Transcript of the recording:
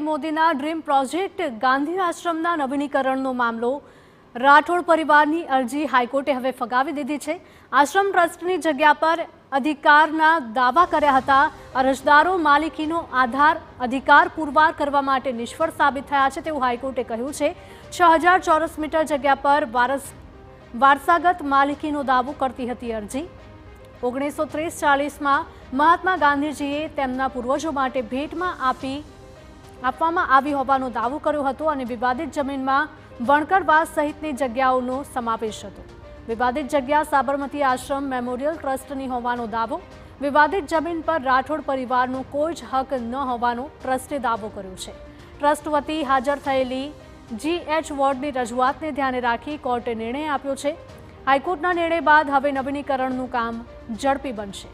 મોદીના dream project Gandhi આશ્રમના નવીનીકરણનો મામલો રાઠોડ પરિવારની અરજી હાઈકોર્ટે હવે ફગાવી દીધી છે। આશ્રમ ટ્રસ્ટની જગ્યા પર અધિકારના દાવા કર્યા હતા। અરજદારો માલિકીનો અધિકાર પુરવાર કરવા માટે નિષ્ફળ સાબિત થયા છે તેવું હાઈકોર્ટે કહ્યું છે। 6000 ચોરસ મીટર જગ્યા પર વારસાગત માલિકીનો દાવો કરતી હતી અરજી। 1930-40માં મહાત્મા ગાંધીજીએ તેમના પૂર્વજો માટે ભેટમાં આપવામાં આવી હોવાનો દાવો કર્યો હતો અને વિવાદિત જમીનમાં વણકરવાસ સહિતની જગ્યાઓનો સમાવેશ હતો। વિવાદિત જગ્યા સાબરમતી આશ્રમ મેમોરિયલ ટ્રસ્ટની હોવાનો દાવો। વિવાદિત જમીન પર રાઠોડ પરિવારનો કોઈ જ હક ન હોવાનો ટ્રસ્ટે દાવો કર્યો છે। ટ્રસ્ટ વતી હાજર થયેલી GH વોર્ડની રજૂઆતને ધ્યાને રાખી કોર્ટે નિર્ણય આપ્યો છે। હાઈકોર્ટના નિર્ણય બાદ હવે નવીનીકરણનું કામ ઝડપી બનશે।